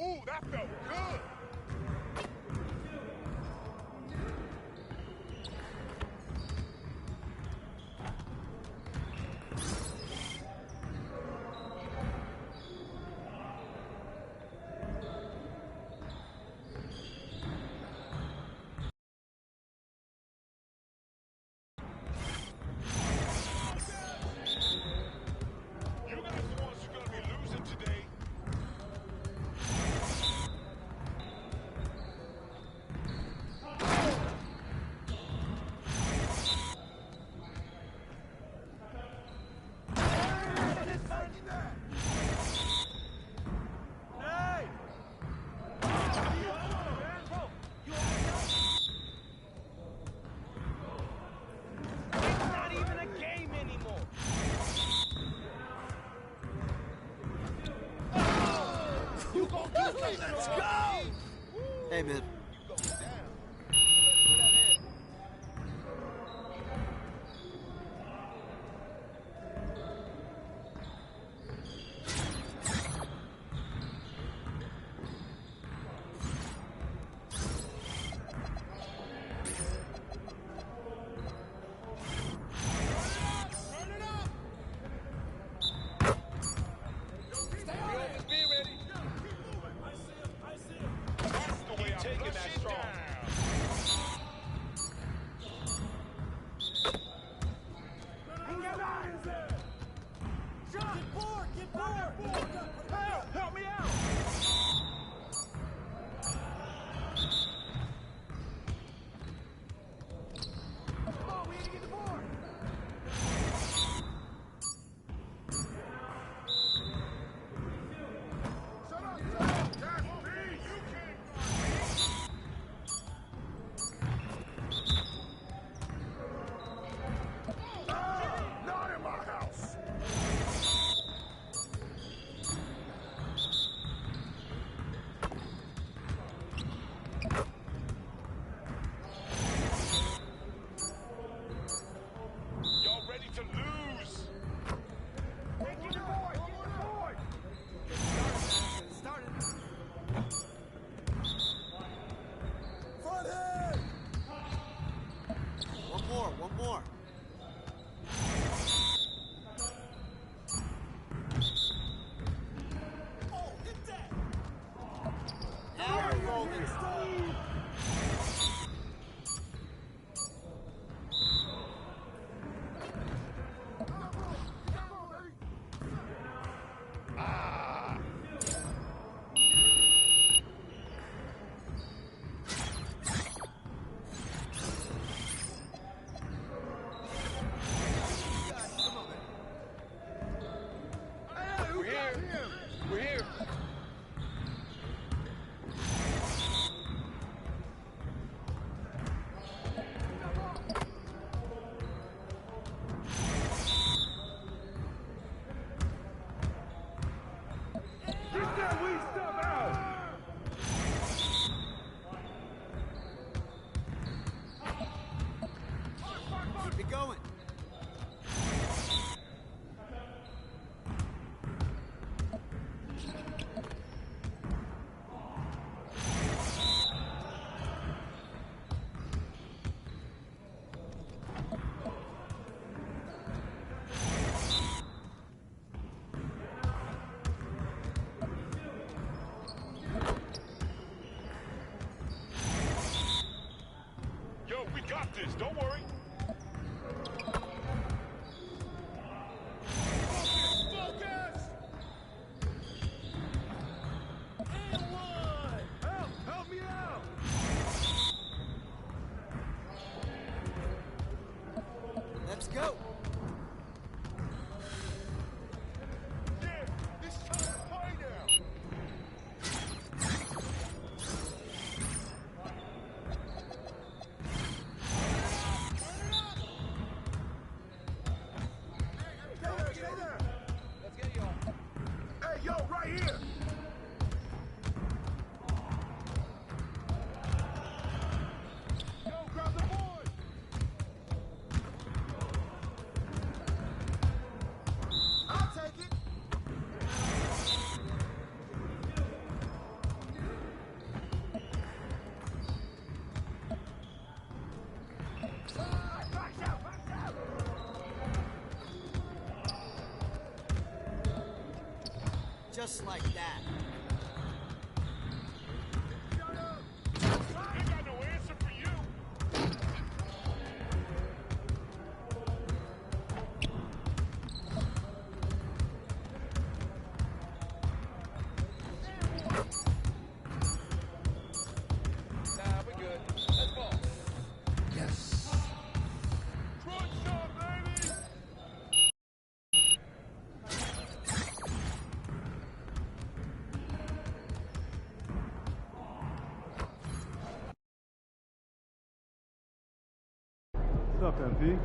Ooh, that felt good. Let's go! Hey, man. One more. Oh, hit that! Now we're rolling. We're here. Get that weak stuff out! Keep it going. Yo, we got this, don't worry. Focus! And one! Help me out! Let's go. Yeah, this time to play now. Just like that. I got no answer for you. Nah, we're good. Let's go. Yes. Good shot, baby. What's up, MP?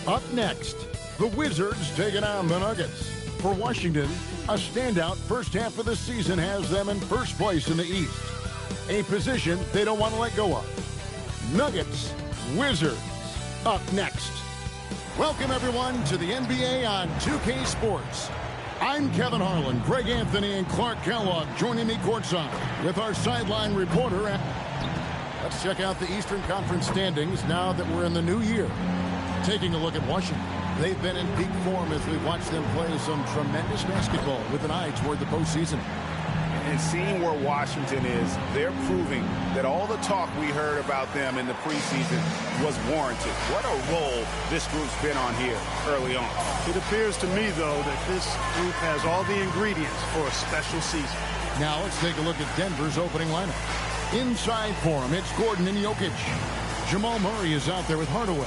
Up next, the Wizards taking on the Nuggets. For Washington, a standout first half of the season has them in first place in the East, a position they don't want to let go of. Nuggets, Wizards, up next. Welcome, everyone, to the NBA on 2K Sports. I'm Kevin Harlan, Greg Anthony, and Clark Kellogg joining me courtside with our sideline reporter. Let's check out the Eastern Conference standings now that we're in the new year. Taking a look at Washington. They've been in peak form as we've watched them play some tremendous basketball with an eye toward the postseason. And seeing where Washington is, they're proving that all the talk we heard about them in the preseason was warranted. What a role this group's been on here early on. It appears to me, though, that this group has all the ingredients for a special season. Now let's take a look at Denver's opening lineup. Inside for him, it's Gordon and Jokic. Jamal Murray is out there with Hardaway.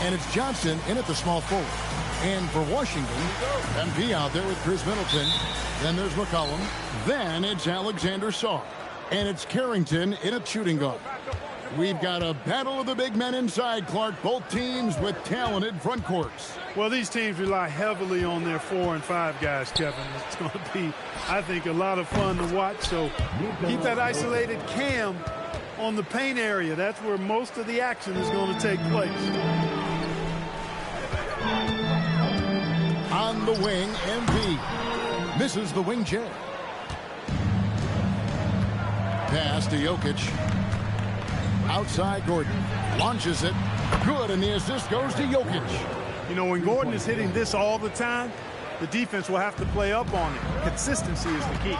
And it's Johnson in at the small forward. And for Washington, MP out there with Chris Middleton. Then there's McCollum. Then it's Alexander Saw. And it's Carrington in at shooting guard. We've got a battle of the big men inside, Clark. Both teams with talented front courts. Well, these teams rely heavily on their 4 and 5 guys, Kevin. It's going to be, I think, a lot of fun to watch. So keep that isolated cam on the paint area. That's where most of the action is going to take place. On the wing, MP misses the wing J. Pass to Jokic. Outside Gordon. Launches it. Good, and the assist goes to Jokic. You know, when Gordon is hitting this all the time, the defense will have to play up on it. Consistency is the key.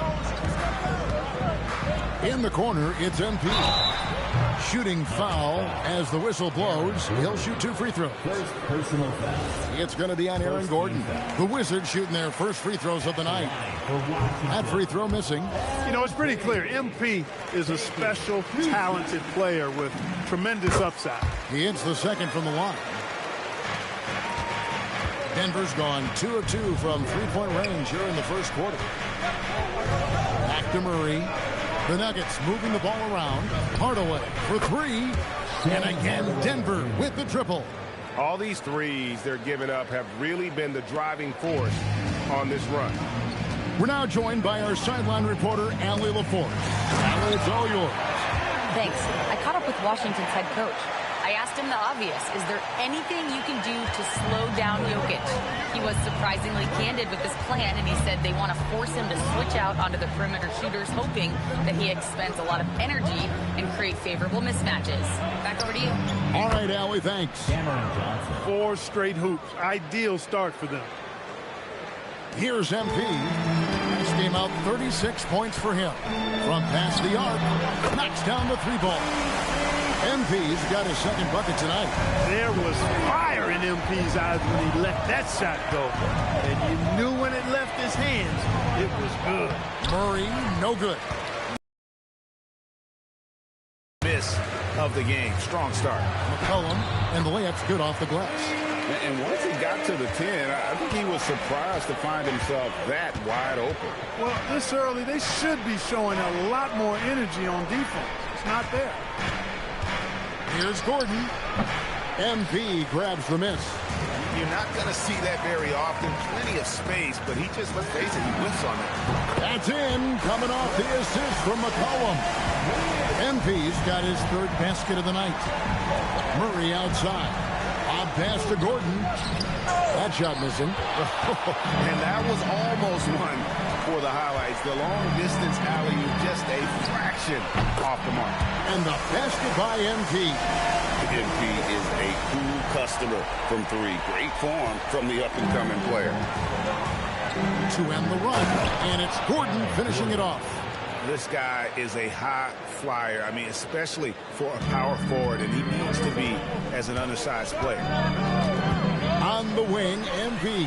In the corner, it's MP. Shooting foul as the whistle blows. He'll shoot 2 free throws. First personal foul. It's going to be on Aaron Gordon. The Wizards shooting their first free throws of the night. That free throw missing. You know, it's pretty clear. MP is a special, talented player with tremendous upside. He hits the second from the line. Denver's gone 2 of 2 from three-point range here in the first quarter. Back to Murray. The Nuggets moving the ball around. Hardaway for 3. And again, Denver with the triple. All these threes they're giving up have really been the driving force on this run. We're now joined by our sideline reporter, Allie LaForce. Allie, it's all yours. Thanks. I caught up with Washington's head coach. I asked him the obvious. Is there anything you can do to slow down Jokic? He was surprisingly candid with this plan, and he said they want to force him to switch out onto the perimeter shooters, hoping that he expends a lot of energy and create favorable mismatches. Back over to you. All right, Allie, thanks. Cameron Johnson. 4 straight hoops. Ideal start for them. Here's MP. This came out 36 points for him. From past the arc, knocks down the 3-ball. MP's got his second bucket tonight. There was fire in MP's eyes when he let that shot go. And you knew when it left his hands, it was good. Murray, no good. Miss of the game. Strong start. McCollum, and the layup's good off the glass. And once he got to the 10, I think he was surprised to find himself that wide open. Well, this early, they should be showing a lot more energy on defense. It's not there. Here's Gordon. MP grabs the miss. You're not going to see that very often. Plenty of space, but he just, let's face it, he whiffs on it. That's in, coming off the assist from McCollum. MP's got his third basket of the night. Murray outside. Bob pass to Gordon. That shot missing. And that was almost one for the highlights. The long-distance alley-oop, just a fraction off the mark. And the basket by MP. MP is a cool customer from three. Great form from the up-and-coming player. To end the run. And it's Gordon finishing it off. This guy is a high flyer. I mean, especially for a power forward, and he needs to be as an undersized player. On the wing, MP.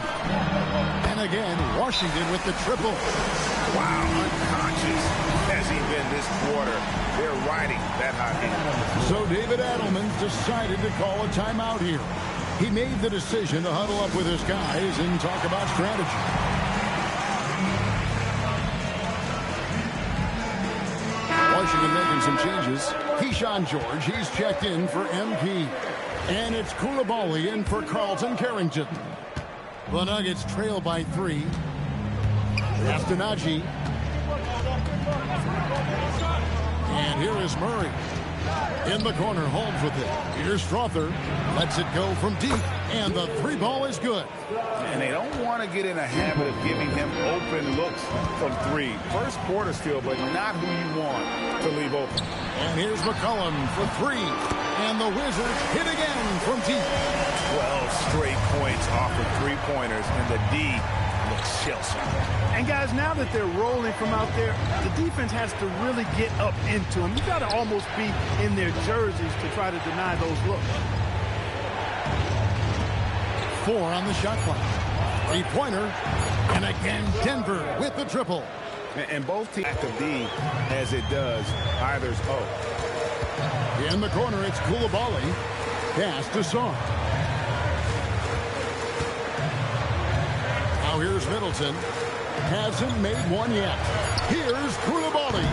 And again, Washington with the triple. Wow, unconscious has he been this quarter. They're riding that hot hand. So David Adelman decided to call a timeout here. He made the decision to huddle up with his guys and talk about strategy. Washington making some changes. Keyshawn George, he's checked in for MP. And it's Koulibaly in for Carlton Carrington. The Nuggets trail by 3. After Najee. And here is Murray. In the corner, Holmes with it. Here's Strother. Lets it go from deep. And the 3 ball is good. And they don't want to get in a habit of giving him open looks from 3. First quarter still, but not who you want to leave open. And here's McCollum for 3. And the Wizards hit again from deep. 12 straight points off of 3-pointers, and the D looks shell-shocked. And guys, now that they're rolling from out there, the defense has to really get up into them. You got to almost be in their jerseys to try to deny those looks. 4 on the shot clock. 3-pointer. And again, Denver with the triple. And both teams act of D as it does either's O. In the corner, it's Koulibaly. Pass to Song. Now here's Middleton. Hasn't made one yet. Here's Koulibaly.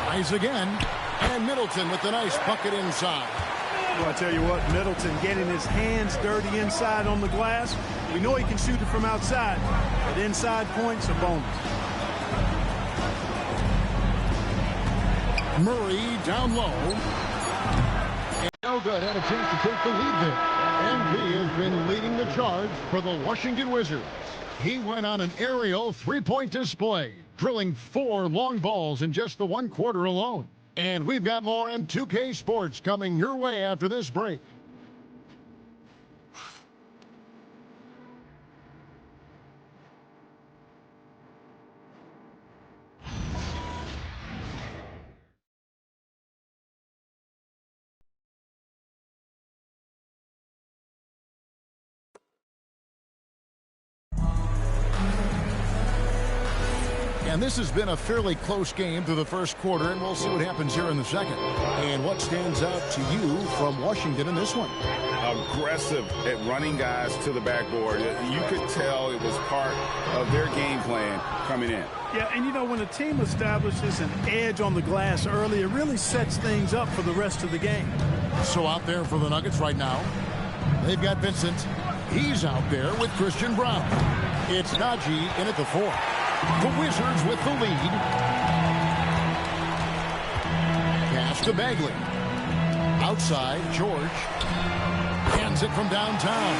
Tries again. And Middleton with the nice bucket inside. Well, I tell you what, Middleton getting his hands dirty inside on the glass. We know he can shoot it from outside, but inside points are bonus. Murray down low. And no good. Had a chance to take the lead there. MP has been leading the charge for the Washington Wizards. He went on an aerial 3-point display, drilling 4 long balls in just the 1 quarter alone. And we've got more M2K Sports coming your way after this break. And this has been a fairly close game through the first quarter, and we'll see what happens here in the second. And what stands out to you from Washington in this one? Aggressive at running guys to the backboard. You could tell it was part of their game plan coming in. Yeah, and you know, when a team establishes an edge on the glass early, it really sets things up for the rest of the game. So out there for the Nuggets right now, they've got Vincent. He's out there with Christian Brown. It's Najee in at the 4. The Wizards with the lead. Pass to Bagley. Outside, George. Hands it from downtown.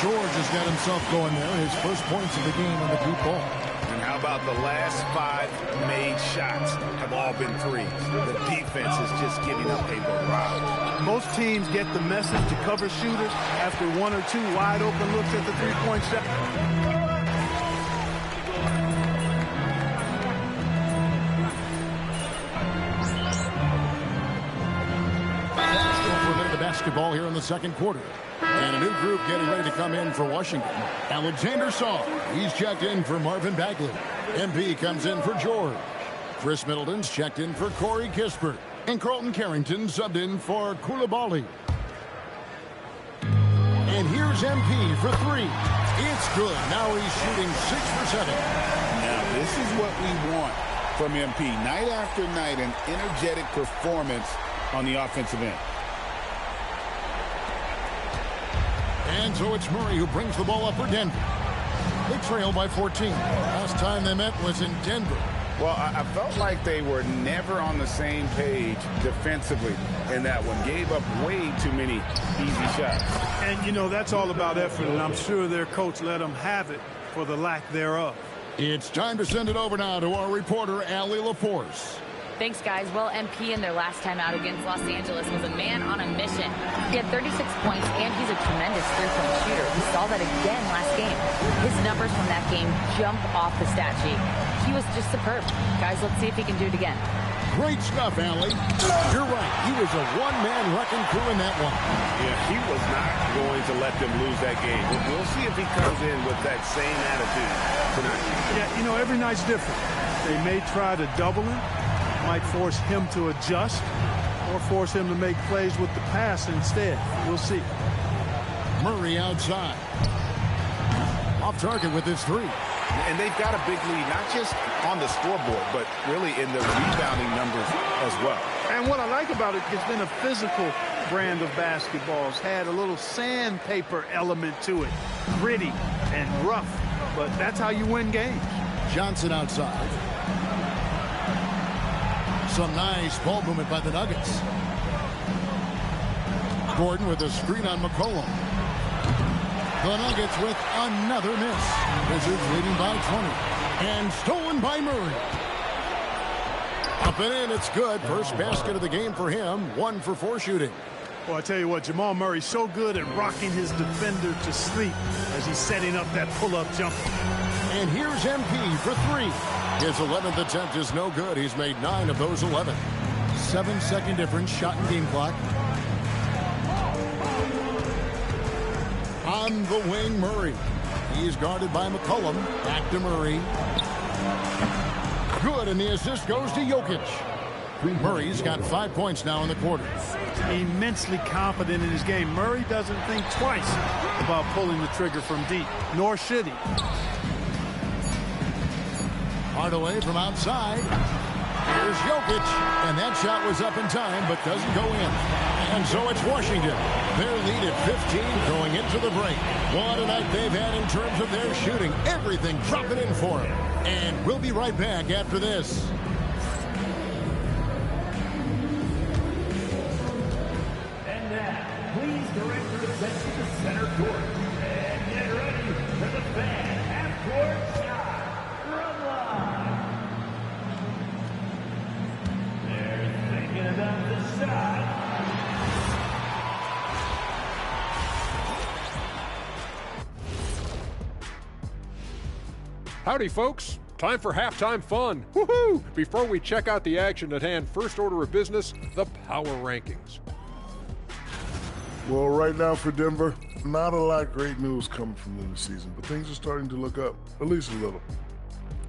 George has got himself going there. His first points of the game on the deep ball. And how about the last 5 made shots have all been threes? The defense is just giving up a barrage. Most teams get the message to cover shooters after 1 or 2 wide open looks at the 3-point shot. Basketball here in the second quarter. And a new group getting ready to come in for Washington. Alexander Song. He's checked in for Marvin Bagley. MP comes in for George. Chris Middleton's checked in for Corey Kispert. And Carlton Carrington subbed in for Koulibaly. And Here's MP for three. It's good. Now he's shooting 6 for 7. Now, this is what we want from MP. Night after night, an energetic performance on the offensive end. And so it's Murray who brings the ball up for Denver. They trail by 14. Last time they met was in Denver. Well, I felt like they were never on the same page defensively in that one. Gave up way too many easy shots. And, you know, that's all about effort, and I'm sure their coach let them have it for the lack thereof. It's time to send it over now to our reporter, Allie LaForce. Thanks, guys. Well, MP in their last time out against Los Angeles was a man on a mission. He had 36 points, and he's a tremendous three-point shooter. We saw that again last game. His numbers from that game jump off the stat sheet. He was just superb. Guys, let's see if he can do it again. Great stuff, Allie. You're right. He was a one-man wrecking crew in that one. Yeah, he was not going to let them lose that game. We'll see if he comes in with that same attitude tonight. Yeah, you know, every night's different. They may try to double him, might force him to adjust, or force him to make plays with the pass instead. We'll see. Murray outside. Off target with his three. And they've got a big lead, not just on the scoreboard, but really in the rebounding numbers as well. And what I like about it, it's been a physical brand of basketball. It's had a little sandpaper element to it. Gritty and rough, but that's how you win games. Johnson outside. Some nice ball movement by the Nuggets. Gordon with a screen on McCollum. The Nuggets with another miss. Wizards leading by 20. And stolen by Murray. Up and in, it's good. First basket of the game for him. 1 for 4 shooting. Well, I tell you what, Jamal Murray's so good at rocking his defender to sleep as he's setting up that pull-up jumper. And here's MP for 3. His 11th attempt is no good. He's made 9 of those 11. 7-second difference, shot and game clock. On the wing, Murray. He's guarded by McCollum. Back to Murray. Good, and the assist goes to Jokic. Murray's got 5 points now in the quarter. Immensely confident in his game. Murray doesn't think twice about pulling the trigger from deep, nor should he. Hardaway from outside. Here's Jokic, and that shot was up in time, but doesn't go in. And so it's Washington. Their lead at 15 going into the break. What a night they've had in terms of their shooting. Everything dropping in for them. And we'll be right back after this. And now, please direct your attention to center court. And get ready for the fan half-court shot from line. They're thinking about the shot. Howdy, folks. Time for halftime fun. Woohoo! Before we check out the action at hand, first order of business, the power rankings. Well, right now for Denver, not a lot of great news coming from them this season, but things are starting to look up, at least a little.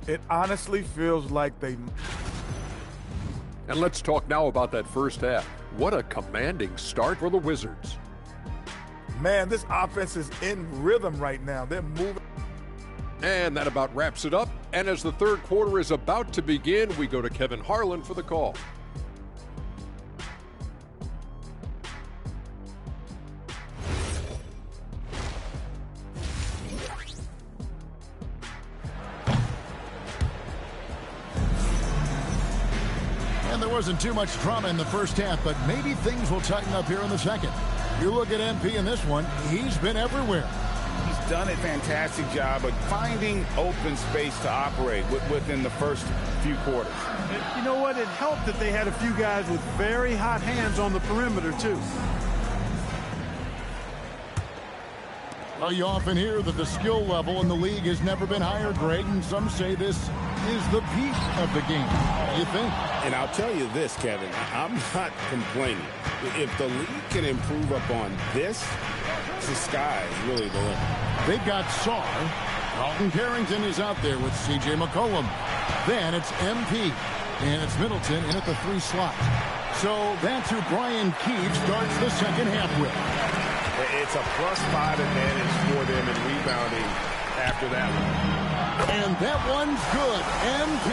It honestly feels like they... And let's talk now about that first half. What a commanding start for the Wizards. Man, this offense is in rhythm right now. They're moving. And that about wraps it up. And as the third quarter is about to begin, we go to Kevin Harlan for the call. And there wasn't too much drama in the first half, but maybe things will tighten up here in the second. You look at MP in this one, he's been everywhere. He's done a fantastic job of finding open space to operate within the first few quarters. And you know what? It helped that they had a few guys with very hot hands on the perimeter, too. Well, you often hear that the skill level in the league has never been higher, Greg, and some say this is the peak of the game. What do you think? And I'll tell you this, Kevin, I'm not complaining. If the league can improve upon this, the sky is really the limit. They've got Sarr. Carlton Carrington is out there with C.J. McCollum. Then it's MP. And it's Middleton in at the 3 slot. So that's who Brian Keefe starts the second half with. It's a +5 advantage for them in rebounding after that one. And that one's good. MP.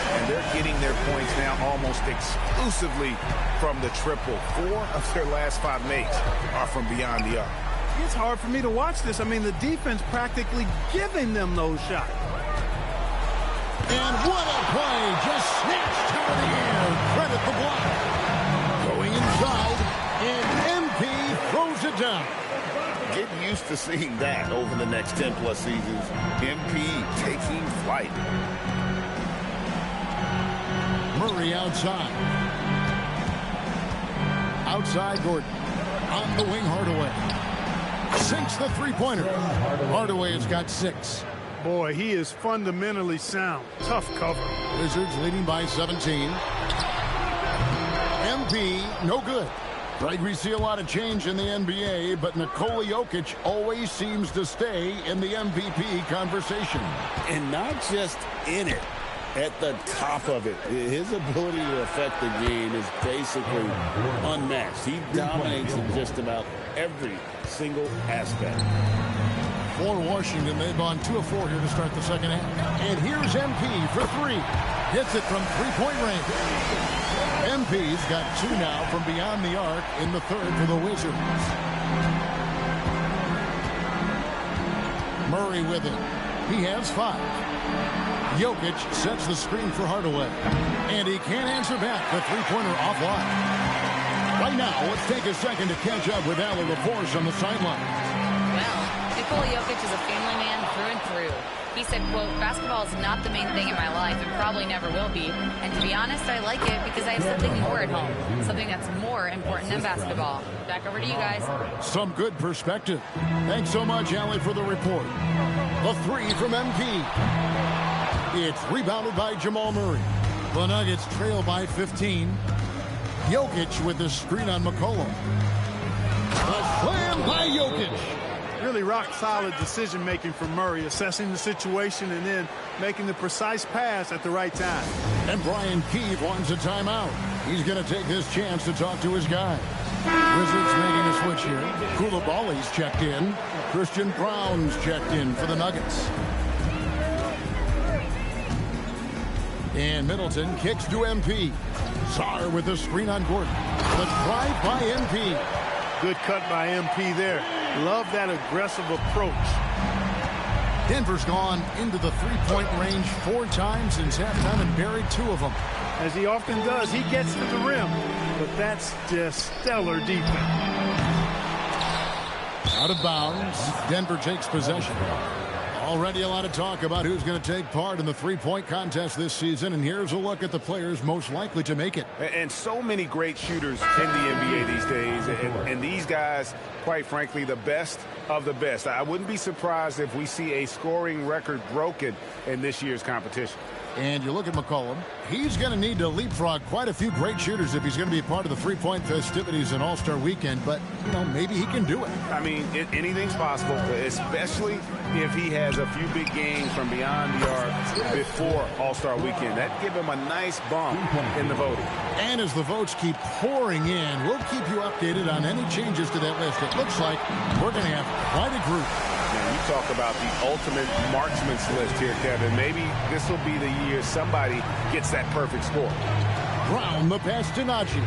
And they're getting their points now almost exclusively from the triple. 4 of their last 5 makes are from beyond the arc. It's hard for me to watch this. I mean, the defense practically giving them those shots. And what a play. Just snatched out of the air. Credit the block. Going inside, and MP throws it down. Get used to seeing that over the next 10-plus seasons. MP taking flight. Murray outside. Outside Gordon. On the wing, Hardaway. Sinks the three-pointer. Hardaway has got 6. Boy, he is fundamentally sound. Tough cover. Wizards leading by 17. MP, no good. Right, we see a lot of change in the NBA, but Nikola Jokic always seems to stay in the MVP conversation. And not just in it, at the top of it. His ability to affect the game is basically unmatched. He dominates in just about every single aspect. For Washington, they've gone 2 of 4 here to start the second half. And here's MP for 3. Hits it from three-point range. MP's got 2 now from beyond the arc in the third for the Wizards. Murray with it. He has 5. Jokic sets the screen for Hardaway. And he can't answer back. The three-pointer offline. Right now, let's take a second to catch up with Allie LaForce on the sideline. Well, Nikola Jokic is a family man through and through. He said, quote, basketball is not the main thing in my life and probably never will be. And to be honest, I like it because I have something more at home. Something that's more important than basketball. Back over to you guys. Some good perspective. Thanks so much, Allie, for the report. The 3 from MP. It's rebounded by Jamal Murray. The Nuggets trail by 15. Jokic with the screen on McCollum. A slam by Jokic. Really rock-solid decision-making from Murray, assessing the situation and then making the precise pass at the right time. And Brian Keefe wants a timeout. He's going to take this chance to talk to his guy. Wizards making a switch here. Koulibaly's checked in. Christian Brown's checked in for the Nuggets. And Middleton kicks to MP. Sarr with the screen on Gordon. The drive by MP. Good cut by MP there. Love that aggressive approach. Denver's gone into the three-point range 4 times since halftime and buried 2 of them. As he often does, he gets to the rim, but that's just stellar defense. Out of bounds. Denver takes possession. Already a lot of talk about who's going to take part in the three-point contest this season, and here's a look at the players most likely to make it. And so many great shooters in the NBA these days, and these guys, quite frankly, the best of the best. I wouldn't be surprised if we see a scoring record broken in this year's competition. And you look at McCollum, he's going to need to leapfrog quite a few great shooters if he's going to be a part of the three-point festivities in All-Star Weekend, but, you know, maybe he can do it. I mean, anything's possible, especially if he has a few big games from beyond the arc before All-Star Weekend. That'd give him a nice bump in the voting. And as the votes keep pouring in, we'll keep you updated on any changes to that list. It looks like we're going to have quite a group. Now, you talk about the ultimate marksman's list here, Kevin. Maybe this will be the year somebody gets that perfect score. Brown, the pass to Najee.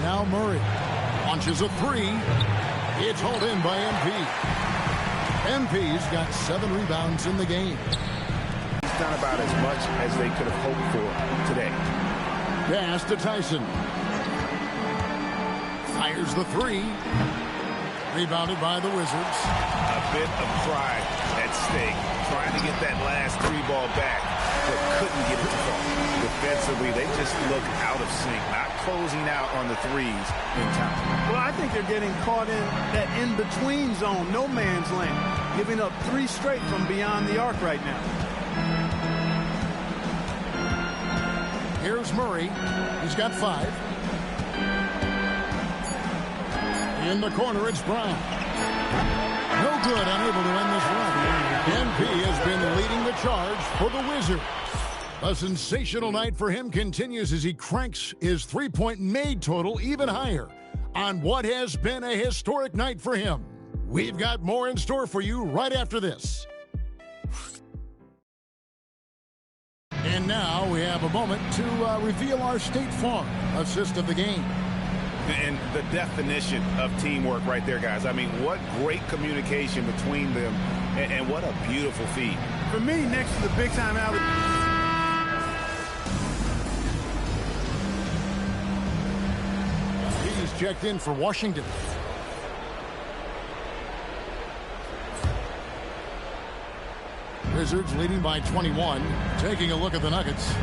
Now Murray launches a 3. It's hauled in by MP. MP's got 7 rebounds in the game. He's done about as much as they could have hoped for today. Pass to Tyson. Fires the 3. Rebounded by the Wizards. A bit of pride at stake. Trying to get that last 3 ball back, but couldn't get it to fall. Defensively, they just look out of sync, not closing out on the threes in time. Well, I think they're getting caught in that in-between zone, no man's land, giving up 3 straight from beyond the arc right now. Here's Murray. He's got 5. In the corner, it's Brown. No good, unable to end this run. MP has been leading the charge for the Wizards. A sensational night for him continues as he cranks his three-point made total even higher. on what has been a historic night for him. We've got more in store for you right after this. And now we have a moment to reveal our State Farm assist of the game. And the definition of teamwork right there, guys. I mean, what great communication between them, and what a beautiful feed. For me, next to the big-time alley. He's checked in for Washington. Wizards leading by 21. Taking a look at the Nuggets.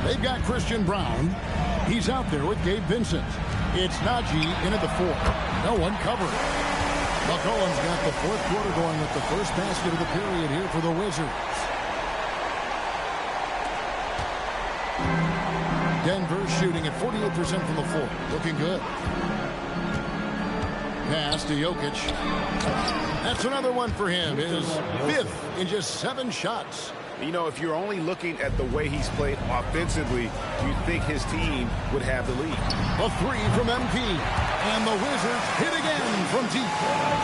They've got Christian Braun. He's out there with Gabe Vincent. It's Najee into the fourth. No one covering. McCollum's got the fourth quarter going with the first basket of the period here for the Wizards. Denver shooting at 48% from the floor. Looking good. Pass to Jokic. That's another one for him. His fifth in just 7 shots. You know, if you're only looking at the way he's played offensively, you'd think his team would have the lead. A three from MP. And the Wizards hit again from deep.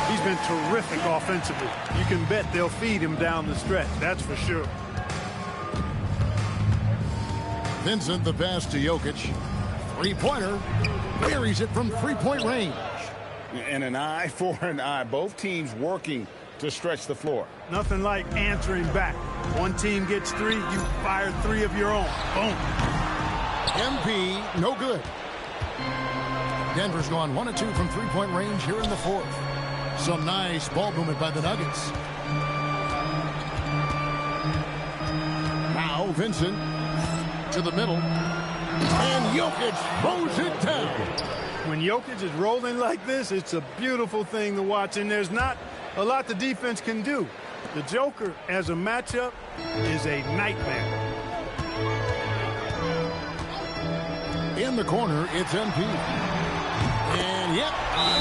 He's been terrific offensively. You can bet they'll feed him down the stretch. That's for sure. Vincent the pass to Jokic. Three-pointer. Buries it from three-point range. And an eye for an eye. Both teams working to stretch the floor. Nothing like answering back. One team gets 3, you fire 3 of your own. Boom. MP, no good. Denver's gone 1 of 2 from three-point range here in the fourth. Some nice ball movement by the Nuggets. Now Vincent to the middle. And Jokic throws it down. When Jokic is rolling like this, it's a beautiful thing to watch, and there's not a lot the defense can do. The Joker, as a matchup, is a nightmare. In the corner, it's MP. And yep,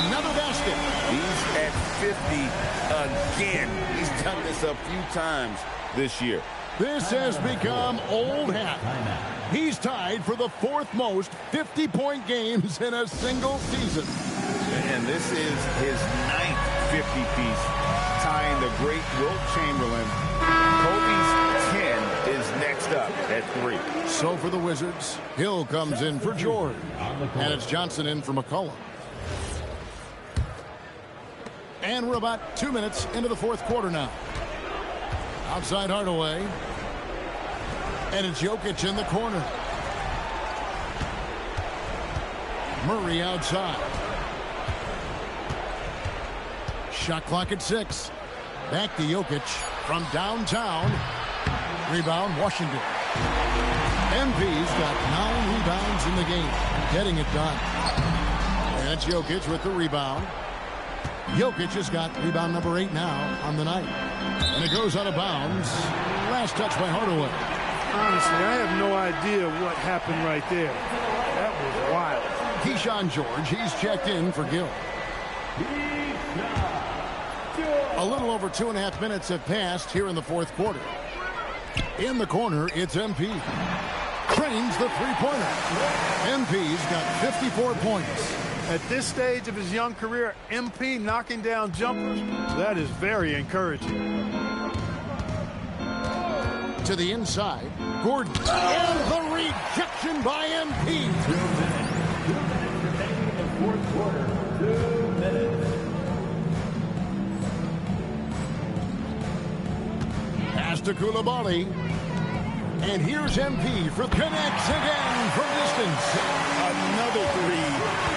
another basket. He's at 50 again. He's done this a few times this year. This has become old hat. He's tied for the 4th most 50-point games in a single season. And this is his 9th 50-piece, tying the great Wilt Chamberlain. Kobe's 10 is next up at 3. So for the Wizards, Hill comes in for George. And it's Johnson in for McCollum. And we're about 2 minutes into the 4th quarter now. Outside Hardaway. And it's Jokic in the corner. Murray outside. Shot clock at 6. Back to Jokic from downtown. Rebound, Washington. MP's got 9 rebounds in the game. Getting it done. And it's Jokic with the rebound. Jokic has got rebound number 8 now on the night. And it goes out of bounds. Last touch by Hardaway. Honestly, I have no idea what happened right there. That was wild. Keyshawn George, he's checked in for Gill. A little over 2.5 minutes have passed here in the 4th quarter. In the corner, it's MP. Trains the three-pointer. MP's got 54 points. At this stage of his young career, MP knocking down jumpers, that is very encouraging. To the inside, Gordon. And the rejection by MP. 2 minutes. 2 minutes remaining in the 4th quarter. 2 minutes. Pass to Coulibaly. And here's MP for connects again from distance. Another 3.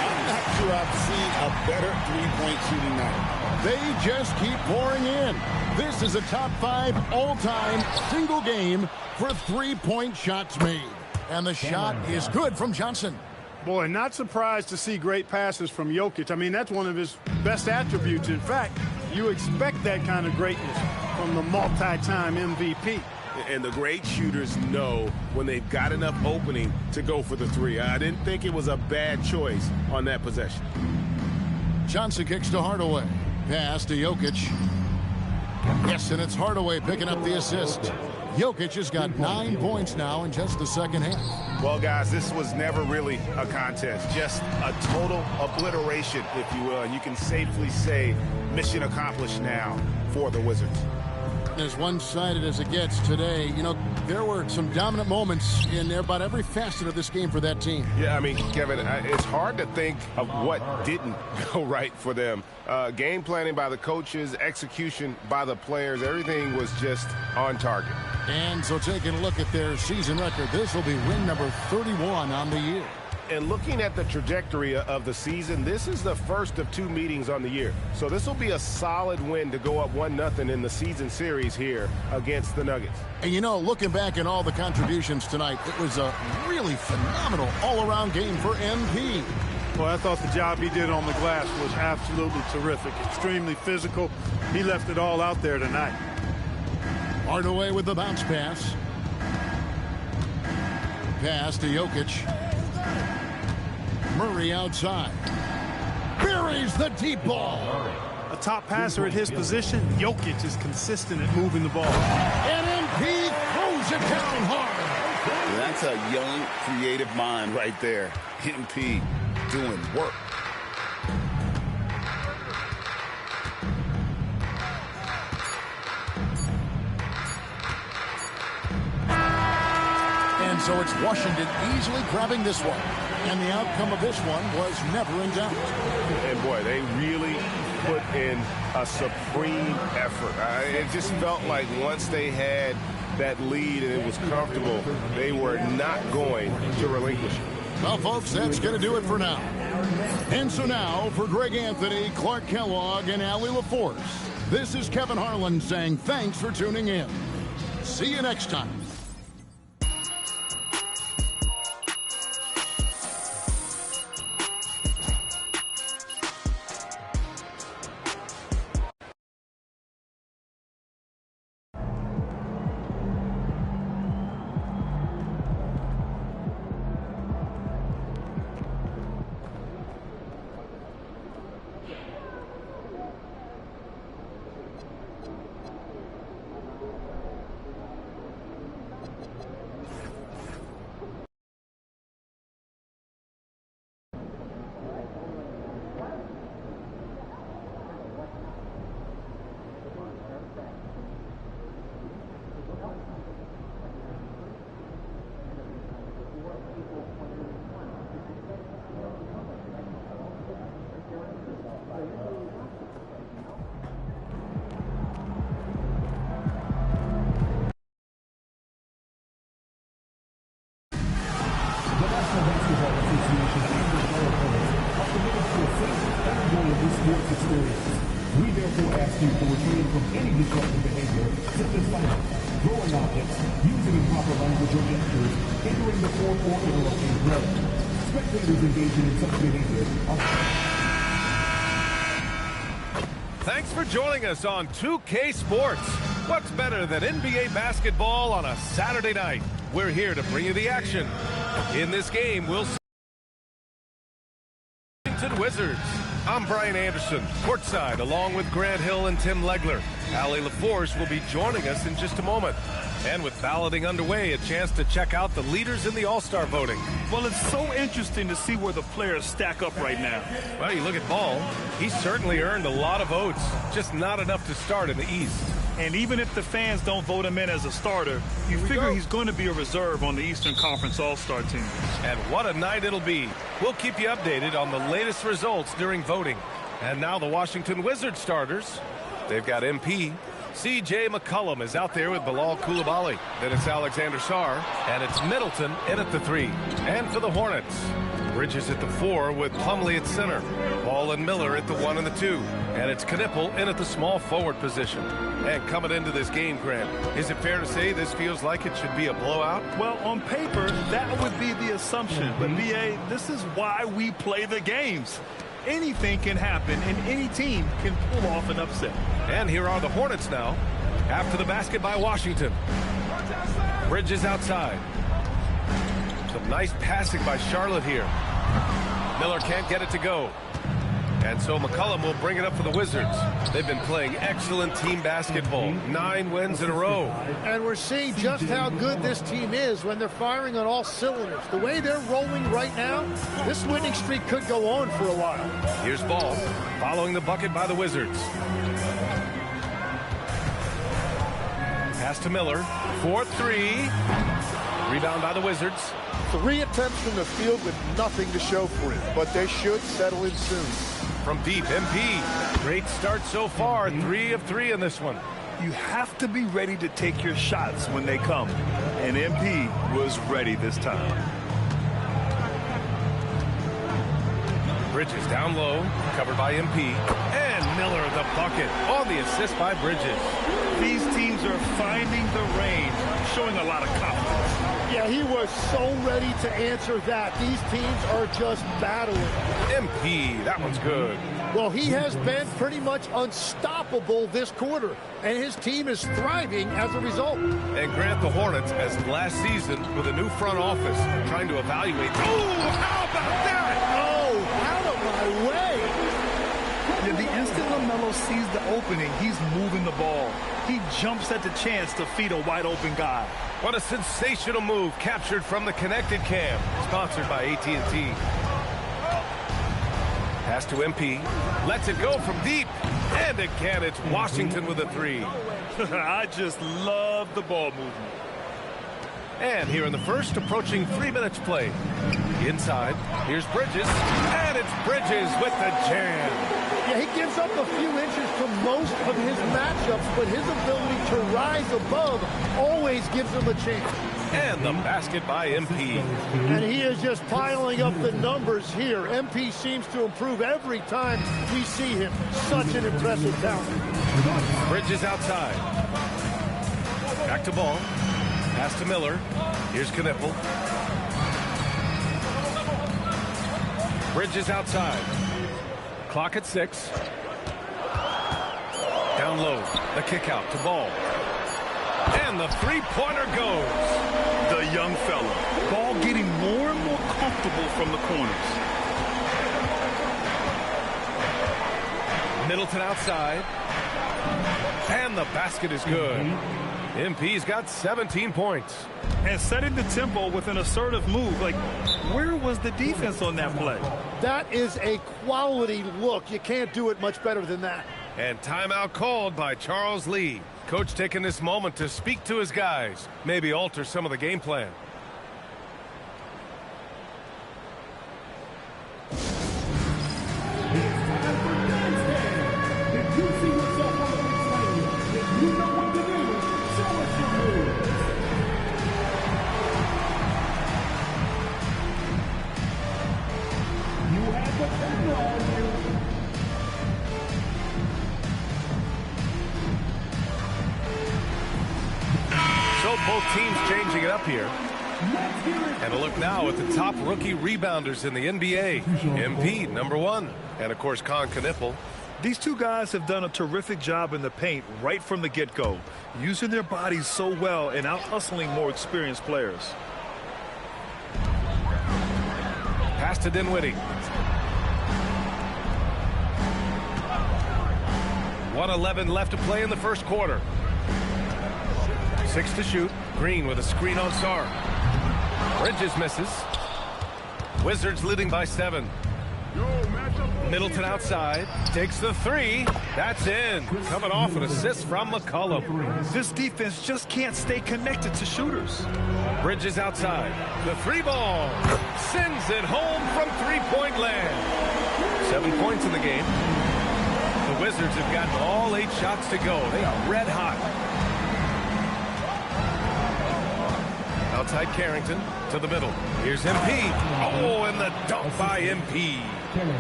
I'm not sure I've seen a better three-point shooting night. They just keep pouring in. This is a top 5 all-time single game for three-point shots made. And the shot is good from Johnson. Boy, not surprised to see great passes from Jokic. I mean, that's one of his best attributes. In fact, you expect that kind of greatness from the multi-time MVP. And the great shooters know when they've got enough opening to go for the 3. I didn't think it was a bad choice on that possession. Johnson kicks to Hardaway. Pass to Jokic. Yes, and it's Hardaway picking up the assist. Jokic has got 9 points now in just the second half. Well, guys, this was never really a contest. Just a total obliteration, if you will. And you can safely say mission accomplished now for the Wizards. As one-sided as it gets today, you know, there were some dominant moments in about every facet of this game for that team. Yeah, I mean, Kevin, it's hard to think of what didn't go right for them. Game planning by the coaches, execution by the players, everything was just on target. And so taking a look at their season record, this will be win number 31 on the year. And looking at the trajectory of the season, this is the first of 2 meetings on the year. So this will be a solid win to go up 1-0 in the season series here against the Nuggets. And, you know, looking back at all the contributions tonight, it was a really phenomenal all-around game for MP. Well, I thought the job he did on the glass was absolutely terrific. Extremely physical. He left it all out there tonight. Hardaway with the bounce pass. Pass to Jokic. Murray outside. Buries the deep ball. A top passer at his position, Jokic is consistent at moving the ball. And MP throws it down hard. That's a young, creative mind right there. MP doing work. And so it's Washington easily grabbing this one. And the outcome of this one was never in doubt. And, boy, they really put in a supreme effort. It just felt like once they had that lead and it was comfortable, they were not going to relinquish it. Well, folks, that's going to do it for now. And so now, for Greg Anthony, Clark Kellogg, and Allie LaForce, this is Kevin Harlan saying thanks for tuning in. See you next time. We therefore ask you to refrain from any disruptive behavior, such as fighting, throwing objects, using improper language or gestures, entering the fourth or interrupting play. Spectators engaging in such behavior are... Thanks for joining us on 2K Sports. What's better than NBA basketball on a Saturday night? We're here to bring you the action. In this game, we'll see Washington Wizards. I'm Brian Anderson, courtside, along with Grant Hill and Tim Legler. Allie LaForce will be joining us in just a moment. And with balloting underway, a chance to check out the leaders in the All-Star voting. Well, it's so interesting to see where the players stack up right now. Well, you look at Ball, he's certainly earned a lot of votes, just not enough to start in the East. And even if the fans don't vote him in as a starter, you figure he's going to be a reserve on the Eastern Conference All-Star team. And what a night it'll be. We'll keep you updated on the latest results during voting. And now the Washington Wizards starters. They've got MP. C.J. McCollum is out there with Bilal Coulibaly. Then it's Alexander Sarr. And it's Middleton in at the 3. And for the Hornets, Bridges at the 4 with Plumlee at center. Ball and Miller at the 1 and the 2. And it's Knipple in at the small forward position. And coming into this game, Grant, is it fair to say this feels like it should be a blowout? Well, on paper, that would be the assumption. But, B.A., this is why we play the games. Anything can happen, and any team can pull off an upset. And here are the Hornets now, after the basket by Washington. Bridges outside. Some nice passing by Charlotte here. Miller can't get it to go. And so McCollum will bring it up for the Wizards. They've been playing excellent team basketball. 9 wins in a row. And we're seeing just how good this team is when they're firing on all cylinders. The way they're rolling right now, this winning streak could go on for a while. Here's Ball following the bucket by the Wizards. Pass to Miller for 3. Rebound by the Wizards. 3 attempts from the field with nothing to show for it, but they should settle in soon. From deep, MP. Great start so far. 3 of 3 in this one. You have to be ready to take your shots when they come. And MP was ready this time. Bridges down low, covered by MP. And Miller the bucket on the assist by Bridges. These teams are finding the range, showing a lot of confidence. Yeah, he was so ready to answer that. These teams are just battling. MP, that one's good. Well, he has been pretty much unstoppable this quarter, and his team is thriving as a result. And Grant, the Hornets, as last season with a new front office, trying to evaluate. Oh, how about that? Oh, out of my way. Yeah, the instant LaMelo sees the opening, he's moving the ball. He jumps at the chance to feed a wide-open guy. What a sensational move captured from the connected cam, sponsored by AT&T. Pass to MP, lets it go from deep, and again it's Washington with a 3. I just love the ball movement. And here in the first, approaching 3 minutes played. Inside, here's Bridges, and it's Bridges with the jam. Yeah, he gives up a few inches to most of his matchups, but his ability to rise above always gives him a chance. And the basket by MP. And he is just piling up the numbers here. MP seems to improve every time we see him. Such an impressive talent. Bridges outside. Back to Ball. Pass to Miller. Here's Knippel. Bridges outside. Clock at 6. Down low. The kick out to Ball. And the three-pointer goes. The young fella. Ball getting more and more comfortable from the corners. Middleton outside. And the basket is good. MP's got 17 points. And setting the tempo with an assertive move. Like, where was the defense on that play? That is a quality look. You can't do it much better than that. And timeout called by Charles Lee. Coach taking this moment to speak to his guys. Maybe alter some of the game plan. So both teams changing it up here. And a look now at the top rookie rebounders in the NBA. MP, number 1. And, of course, Con Knippel. These two guys have done a terrific job in the paint right from the get-go, using their bodies so well and out-hustling more experienced players. Pass to Dinwiddie. 1:11 left to play in the first quarter. 6 to shoot. Green with a screen on Sarr. Bridges misses. Wizards leading by 7. Middleton outside. Takes the 3. That's in. Coming off an assist from McCollum. This defense just can't stay connected to shooters. Bridges outside. The 3 ball. Sends it home from three-point land. 7 points in the game. The Wizards have gotten all 8 shots to go. They are red hot. Outside Carrington to the middle. Here's MP. Oh, and the dunk by MP.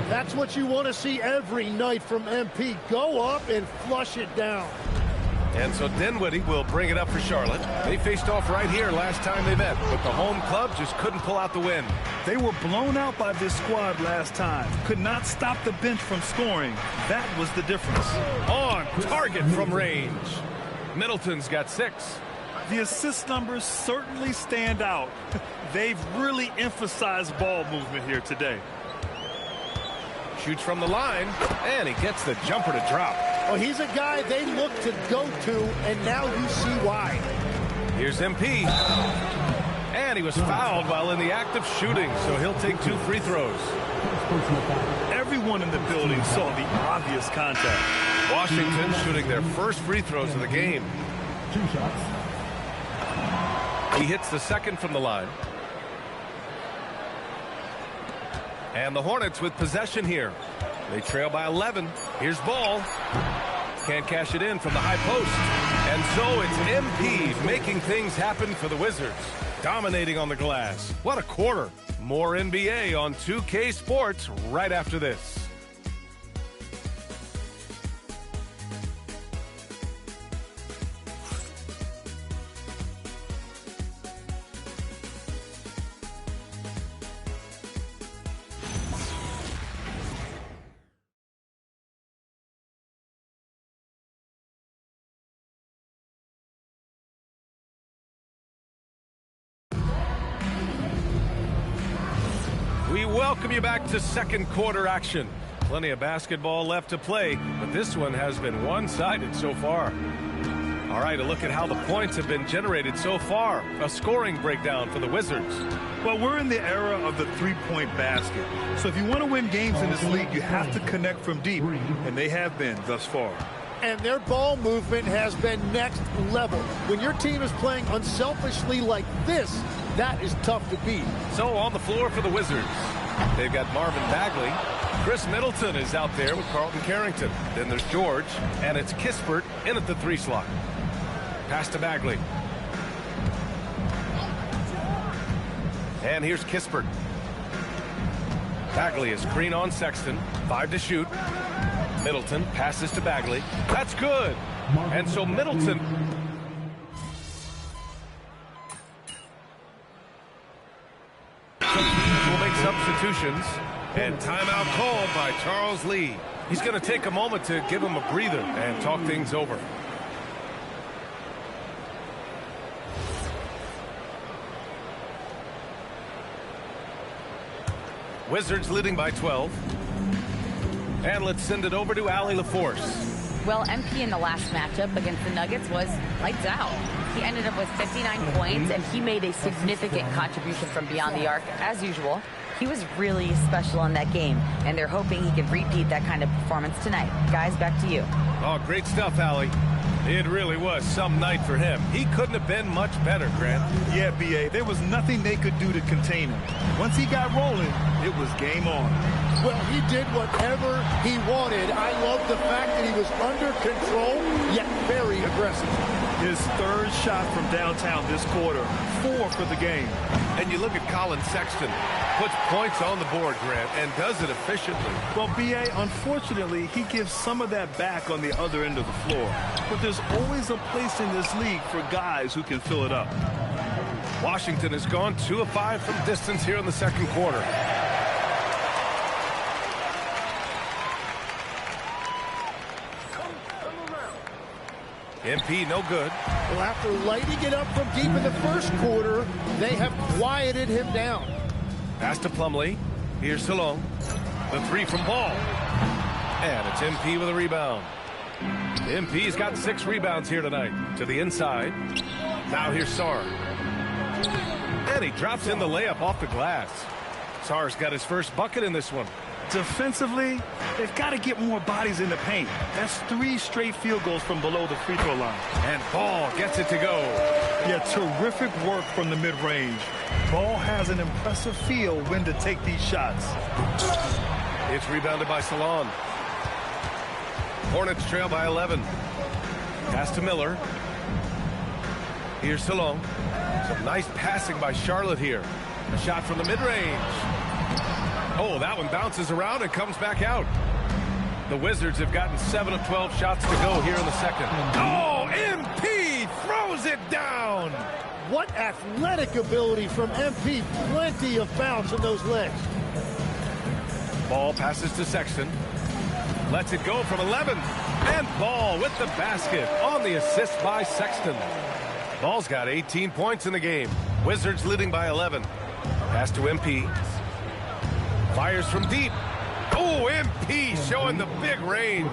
That's what you want to see every night from MP. Go up and flush it down. And so Dinwiddie will bring it up for Charlotte. They faced off right here last time they met, but the home club just couldn't pull out the win. They were blown out by this squad last time. Could not stop the bench from scoring. That was the difference. On target from range. Middleton's got 6. The assist numbers certainly stand out. They've really emphasized ball movement here today. Shoots from the line, and he gets the jumper to drop. Well, he's a guy they look to go to, and now you see why. Here's MP. And he was fouled while in the act of shooting, so he'll take 2 free throws. Everyone in the building saw the obvious contact. Washington shooting their first free throws of the game. 2 shots. He hits the second from the line. And the Hornets with possession here. They trail by 11. Here's Ball. Can't cash it in from the high post. And so it's MP making things happen for the Wizards. Dominating on the glass. What a quarter. More NBA on 2K Sports right after this. We welcome you back to second quarter action. Plenty of basketball left to play, but this one has been one-sided so far. All right, a look at how the points have been generated so far. A scoring breakdown for the Wizards. Well, we're in the era of the three-point basket. So if you want to win games in this league, you have to connect from deep, and they have been thus far. And their ball movement has been next level. When your team is playing unselfishly like this, that is tough to beat. So on the floor for the Wizards, they've got Marvin Bagley. Chris Middleton is out there with Carlton Carrington. Then there's George, and it's Kispert in at the 3 slot. Pass to Bagley. And here's Kispert. Bagley is screen on Sexton. 5 to shoot. Middleton passes to Bagley. That's good. And so Middleton... will make substitutions. And timeout called by Charles Lee. He's going to take a moment to give him a breather and talk things over. Wizards leading by 12. And let's send it over to Allie LaForce. Well, MP in the last matchup against the Nuggets was lights out. He ended up with 59 points, and he made a significant contribution from beyond the arc, as usual. He was really special in that game, and they're hoping he can repeat that kind of performance tonight. Guys, back to you. Oh, great stuff, Allie. It really was some night for him. He couldn't have been much better, Grant. Yeah, B.A., there was nothing they could do to contain him. Once he got rolling, it was game on. Well, he did whatever he wanted. I love the fact that he was under control, yet very aggressive. His third shot from downtown this quarter, 4 for the game. And you look at Colin Sexton, puts points on the board, Grant, and does it efficiently. Well, B.A., unfortunately, he gives some of that back on the other end of the floor. But there's always a place in this league for guys who can fill it up. Washington has gone 2 of 5 from distance here in the second quarter. MP no good. Well, after lighting it up from deep in the first quarter, they have quieted him down. Pass to Plumlee. Here's Salong. The 3 from Ball. And it's MP with a rebound. MP's got 6 rebounds here tonight. To the inside. Now here's Sarr. And he drops in the layup off the glass. Sarr's got his first bucket in this one. Defensively, they've got to get more bodies in the paint. That's 3 straight field goals from below the free throw line. And Ball gets it to go. Yeah, terrific work from the mid-range. Ball has an impressive feel when to take these shots. It's rebounded by Salon. Hornets trail by 11. Pass to Miller. Here's Salon. Some nice passing by Charlotte here. A shot from the mid-range. Oh, that one bounces around and comes back out. The Wizards have gotten 7 of 12 shots to go here in the second. Oh, MP throws it down. What athletic ability from MP. Plenty of bounce in those legs. Ball passes to Sexton. Lets it go from 11. And Ball with the basket on the assist by Sexton. Ball's got 18 points in the game. Wizards leading by 11. Pass to MP. Fires from deep. Oh, MP showing the big range.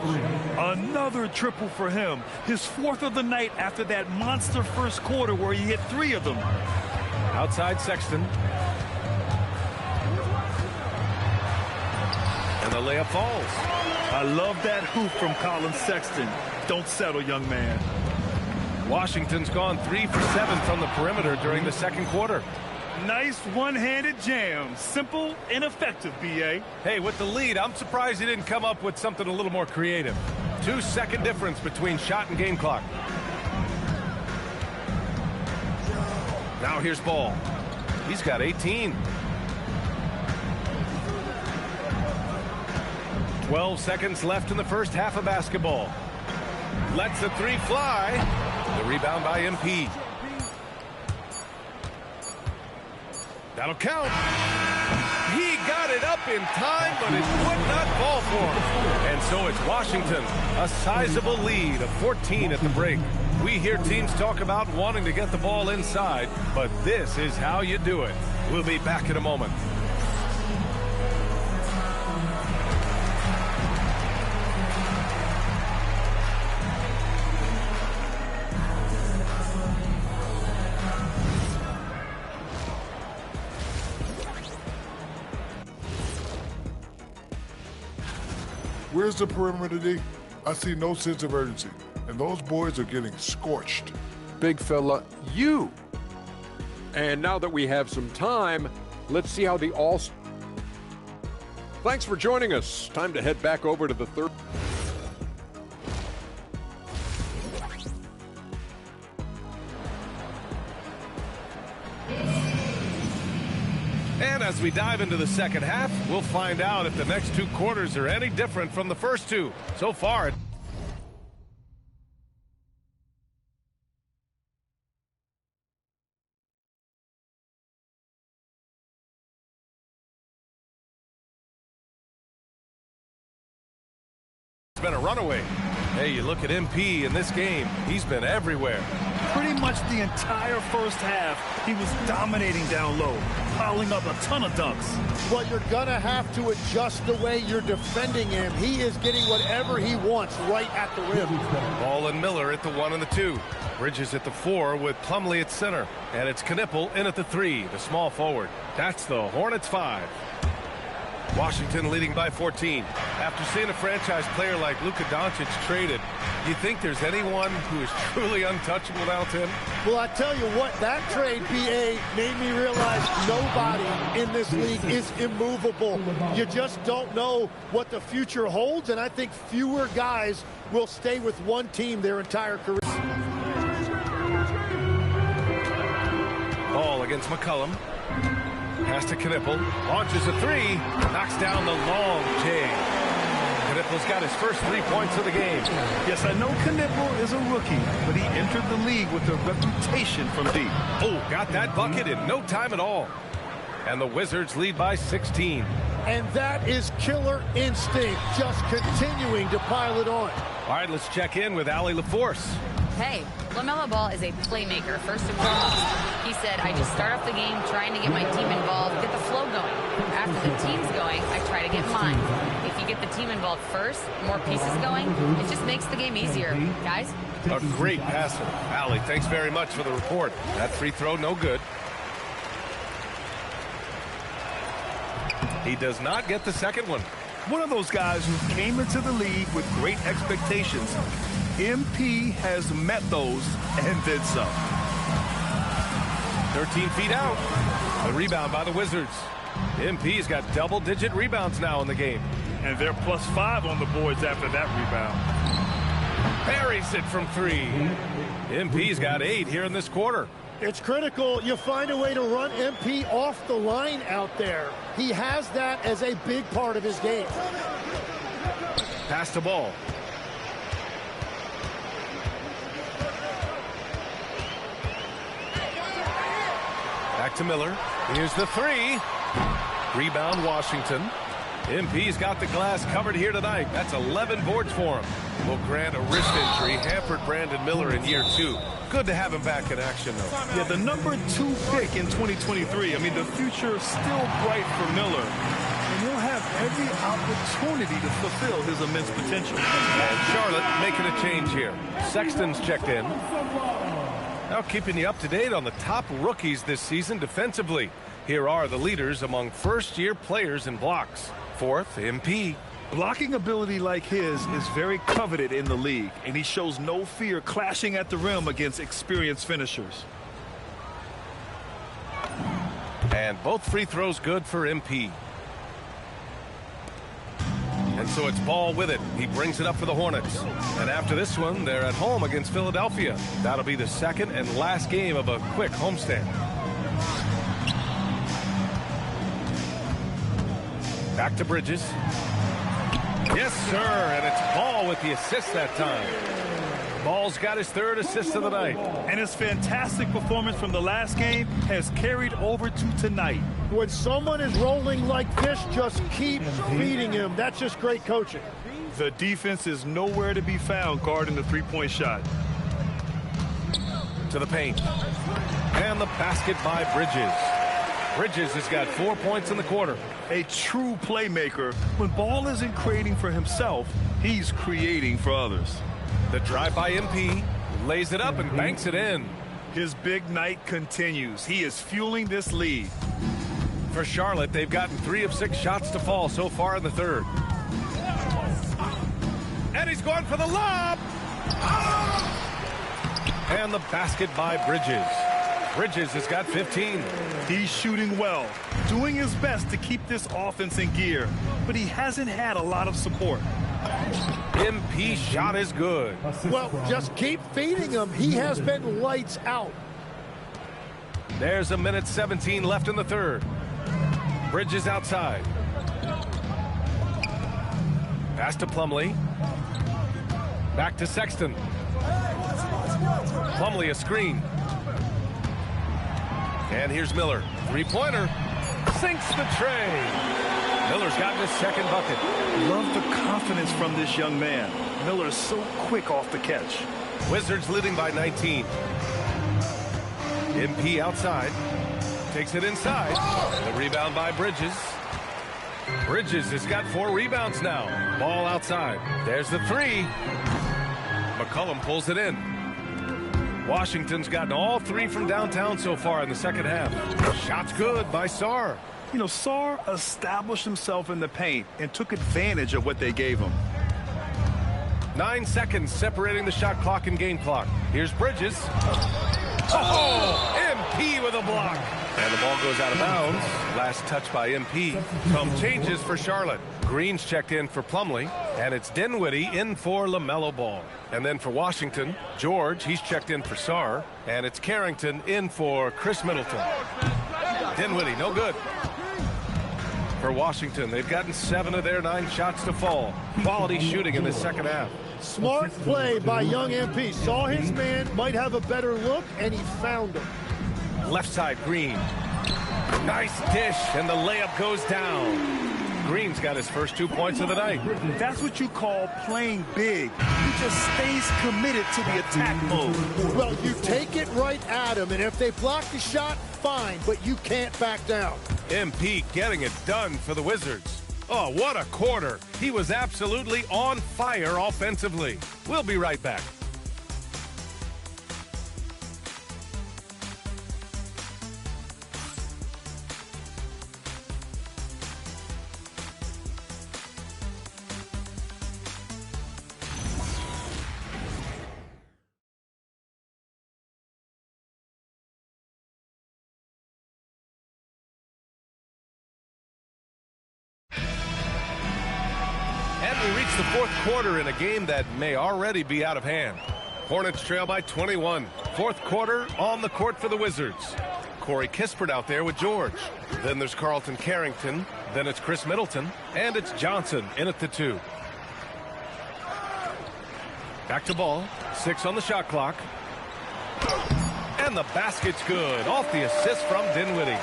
Another triple for him. His 4th of the night after that monster first quarter where he hit 3 of them. Outside Sexton. And the layup falls. I love that hoop from Colin Sexton. Don't settle, young man. Washington's gone 3 for 7 from the perimeter during the second quarter. Nice one-handed jam. Simple and effective, B.A. Hey, with the lead, I'm surprised he didn't come up with something a little more creative. 2-second difference between shot and game clock. Now here's Ball. He's got 18. 12 seconds left in the first half of basketball. Lets the 3 fly. The rebound by MP. That'll count. He got it up in time, but it would not fall for him. And so it's Washington, a sizable lead of 14 at the break. We hear teams talk about wanting to get the ball inside, but this is how you do it. We'll be back in a moment. Where's the perimeter, D? I see no sense of urgency, and those boys are getting scorched. Big fella, you. And now that we have some time, let's see how the all. Thanks for joining us. Time to head back over to the third. And as we dive into the second half, we'll find out if the next 2 quarters are any different from the first 2. So far, it's been a runaway. Hey, you look at MP in this game, he's been everywhere. Pretty much the entire first half, he was dominating down low, piling up a ton of dunks. But you're going to have to adjust the way you're defending him. He is getting whatever he wants right at the rim. Ball and Miller at the 1 and the 2. Bridges at the 4 with Plumlee at center. And it's Knipple in at the 3, the small forward. That's the Hornets 5. Washington leading by 14. After seeing a franchise player like Luka Doncic traded, do you think there's anyone who is truly untouchable without him? Well, I tell you what, that trade, B.A., made me realize nobody in this league is immovable. You just don't know what the future holds, and I think fewer guys will stay with one team their entire career. Ball against McCollum. Pass to Knipple. Launches a 3. Knocks down the long J. Knipple's got his first 3 points of the game. Yes, I know Knipple is a rookie, but he entered the league with a reputation from deep. Oh, got that bucket in no time at all. And the Wizards lead by 16. And that is killer instinct, just continuing to pile it on. All right, let's check in with Allie LaForce. Hey, LaMelo Ball is a playmaker, first and foremost. He said, I just start off the game trying to get my team involved, get the flow going. After the team's going, I try to get mine. If you get the team involved first, more pieces going, it just makes the game easier. Guys? A great passer. Allie, thanks very much for the report. That free throw, no good. He does not get the second one. One of those guys who came into the league with great expectations. MP has met those and did some. 13 feet out. The rebound by the Wizards. MP's got double-digit rebounds now in the game. And they're +5 on the boards after that rebound. Buries it from 3. MP's got 8 here in this quarter. It's critical you find a way to run MP off the line out there. He has that as a big part of his game. Pass the ball. Back to Miller. Here's the 3. Rebound Washington. MP's got the glass covered here tonight. That's 11 boards for him. Will grant a wrist injury hampered Brandon Miller in year 2. Good to have him back in action, though. Yeah, the number 2 pick in 2023. I mean, the future is still bright for Miller. and he'll have every opportunity to fulfill his immense potential. And Charlotte making a change here. Sexton's checked in. Now keeping you up to date on the top rookies this season defensively. Here are the leaders among first-year players in blocks. Fourth, MP. Blocking ability like his is very coveted in the league, and he shows no fear clashing at the rim against experienced finishers. And both free throws good for MP. And so it's Ball with it. He brings it up for the Hornets. And after this one, they're at home against Philadelphia. That'll be the second and last game of a quick homestand. Back to Bridges. Yes, sir. And it's Ball with the assist that time. Ball's got his third assist of the night. And his fantastic performance from the last game has carried over to tonight. When someone is rolling like this, just keep feeding him. That's just great coaching. The defense is nowhere to be found guarding the three-point shot. To the paint. And the basket by Bridges. Bridges has got 4 points in the quarter. A true playmaker. When Ball isn't creating for himself, he's creating for others. The drive by MP, lays it up and banks it in. His big night continues. He is fueling this lead. For Charlotte, they've gotten 3 of 6 shots to fall so far in the third. And he's going for the lob. And the basket by Bridges. Bridges has got 15. He's shooting well, doing his best to keep this offense in gear, but he hasn't had a lot of support. MP shot is good. Well, just keep feeding him. He has been lights out. There's a minute 17 left in the third. Bridges outside. Pass to Plumlee. Back to Sexton. Plumlee a screen. And here's Miller. Three-pointer. Sinks the tray. Miller's gotten his second bucket. Love the confidence from this young man. Miller's so quick off the catch. Wizards leading by 19. MP outside. Takes it inside. The rebound by Bridges. Bridges has got 4 rebounds now. Ball outside. There's the three. McCollum pulls it in. Washington's gotten all 3 from downtown so far in the second half. Shot's good by Sarr. You know, Sarr established himself in the paint and took advantage of what they gave him. 9 seconds separating the shot clock and game clock. Here's Bridges. Oh, MP with a block. And the ball goes out of bounds. Last touch by MP. Some changes for Charlotte. Green's checked in for Plumlee. And it's Dinwiddie in for LaMelo Ball. And then for Washington, George, he's checked in for Sarr. And it's Carrington in for Chris Middleton. Dinwiddie, no good. For Washington, they've gotten 7 of their 9 shots to fall. Quality shooting in the second half. Smart play by young MP. Saw his man, might have a better look, and he found him. Left side, Green. Nice dish, and the layup goes down. Green's got his first 2 points of the night. That's what you call playing big. He just stays committed to the attack mode. Well, you take it right at him, and if they block the shot, fine, but you can't back down. MP getting it done for the Wizards. Oh, what a quarter. He was absolutely on fire offensively. We'll be right back. We reach the fourth quarter in a game that may already be out of hand. Hornets trail by 21. Fourth quarter on the court for the Wizards. Corey Kispert out there with George. Then there's Carlton Carrington. Then it's Chris Middleton. And it's Johnson in at the 2. Back to Ball. 6 on the shot clock. And the basket's good. Off the assist from Dinwiddie.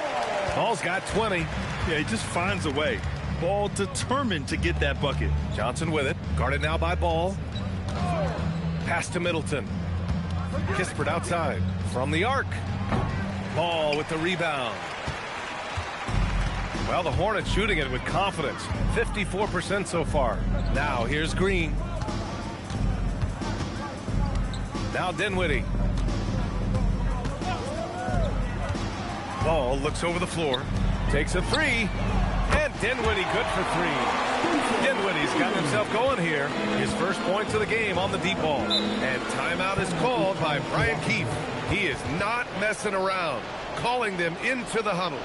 Ball's got 20. Yeah, he just finds a way. Ball determined to get that bucket. Johnson with it. Guarded now by Ball. Pass to Middleton. Kispert outside. From the arc. Ball with the rebound. Well, the Hornets shooting it with confidence. 54% so far. Now, here's Green. Now Dinwiddie. Ball looks over the floor. Takes a three. And Dinwiddie good for three. Dinwiddie's got himself going here. His first points of the game on the deep ball. And timeout is called by Brian Keefe. He is not messing around. Calling them into the huddle.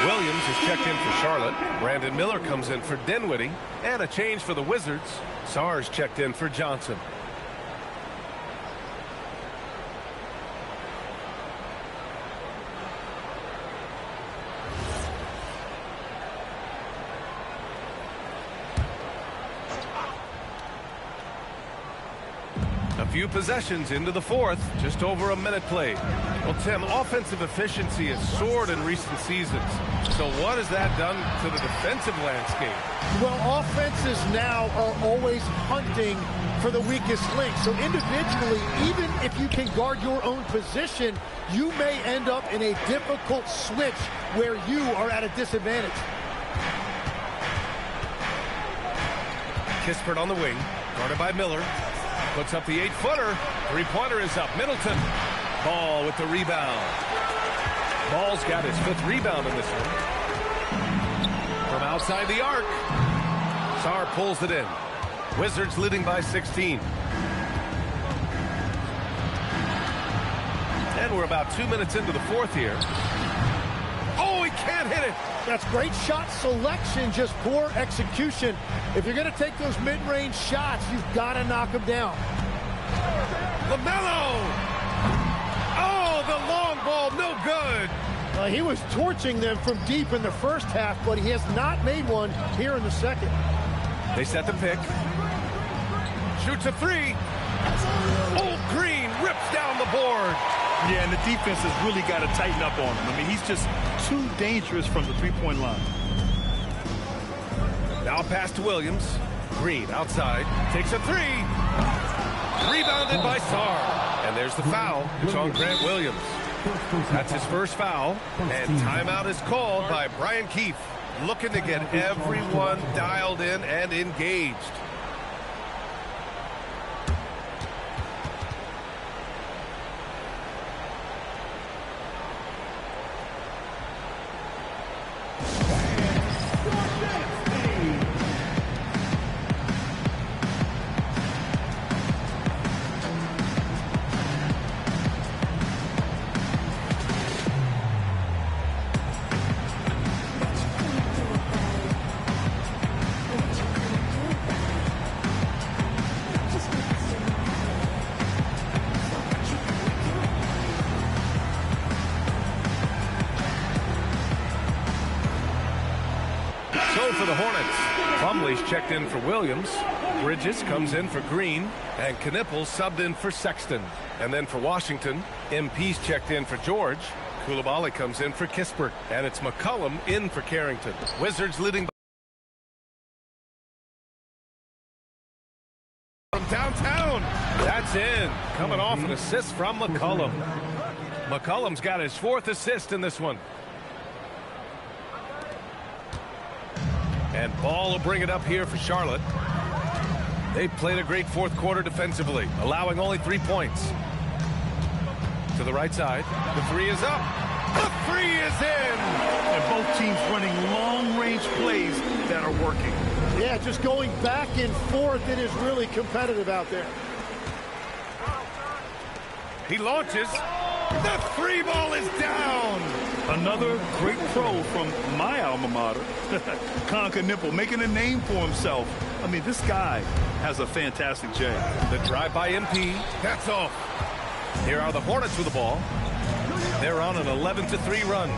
Williams is checked in for Charlotte. Brandon Miller comes in for Dinwiddie. And a change for the Wizards. Sarge checked in for Johnson. A few possessions into the fourth, just over a minute played. Well, Tim, offensive efficiency has soared in recent seasons. So what has that done to the defensive landscape? Well, offenses now are always hunting for the weakest link. So individually, even if you can guard your own position, you may end up in a difficult switch where you are at a disadvantage. Kispert on the wing, guarded by Miller. Puts up the 8-footer. Three-pointer is up. Middleton. Ball with the rebound. Ball's got his 5th rebound in this one. From outside the arc. Sarr pulls it in. Wizards leading by 16. And we're about 2 minutes into the fourth here. Oh, he can't hit it. That's great shot selection, just poor execution. If you're going to take those mid-range shots, you've got to knock them down. LaMelo! Oh, the long ball, no good. He was torching them from deep in the first half, but he has not made one here in the second. They set the pick. Shoots a three. Oh, Green rips down the board. Yeah, and the defense has really got to tighten up on him. I mean, he's just too dangerous from the three-point line. Now pass to Williams. Green outside. Takes a three. Rebounded by Sarr. And there's the foul. It's on Grant Williams. That's his first foul. And timeout is called by Brian Keefe. Looking to get everyone dialed in and engaged. For the Hornets, Plumlee's checked in for Williams. Bridges comes in for Green. And Knippel subbed in for Sexton. And then for Washington, MP's checked in for George. Coulibaly comes in for Kispert. And it's McCollum in for Carrington. Wizards leading from downtown. That's in. Coming off an assist from McCollum. McCollum's got his 4th assist in this one. And Ball will bring it up here for Charlotte. They played a great fourth quarter defensively, allowing only 3 points. To the right side. The three is up. The three is in. And both teams running long-range plays that are working. Yeah, just going back and forth. It is really competitive out there. He launches. The three ball is down. Another great pro from my alma mater, Conker Nipple, making a name for himself. I mean, this guy has a fantastic jam. The drive by MP. That's off. Here are the Hornets with the ball. They're on an 11-3 run.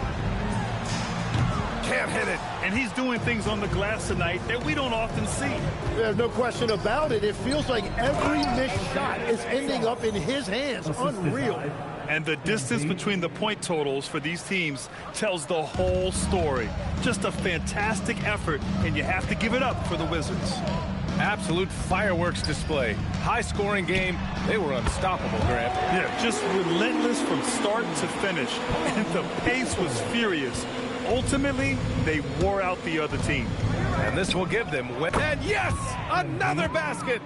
Can't hit it. And he's doing things on the glass tonight that we don't often see. There's no question about it. It feels like every missed shot is ending up in his hands. Unreal. And the distance between the point totals for these teams tells the whole story. Just a fantastic effort, and you have to give it up for the Wizards. Absolute fireworks display. High-scoring game. They were unstoppable, Grant. Yeah, just relentless from start to finish. And the pace was furious. Ultimately, they wore out the other team. And this will give them... And yes! Another basket!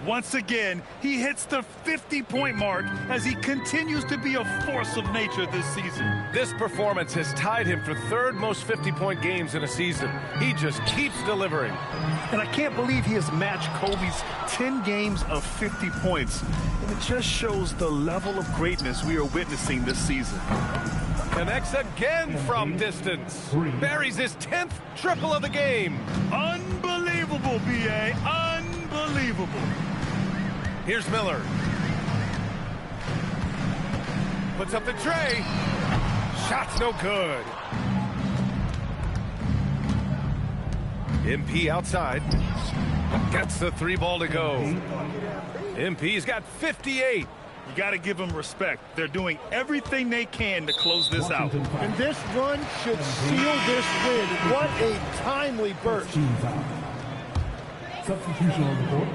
Once again, he hits the 50-point mark as he continues to be a force of nature this season. This performance has tied him for third most 50-point games in a season. He just keeps delivering. And I can't believe he has matched Kobe's 10 games of 50 points. And it just shows the level of greatness we are witnessing this season. Connects again from distance. Buries his 10th triple of the game. Unbelievable, B.A. Unbelievable. Here's Miller. Puts up the tray. Shot's no good. MP outside. Gets the three ball to go. MP's got 58. You got to give them respect. They're doing everything they can to close this out. And this run should seal this win. What a timely burst. Substitution on the court.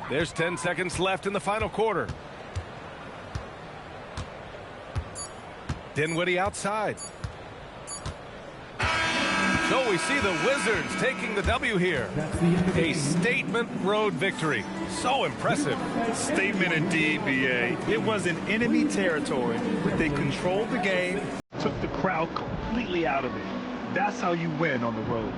There's 10 seconds left in the final quarter. Dinwiddie outside. So we see the Wizards taking the W here. A statement road victory. So impressive. Statement indeed, B.A. It was in enemy territory, but they controlled the game, took the crowd completely out of it. That's how you win on the road.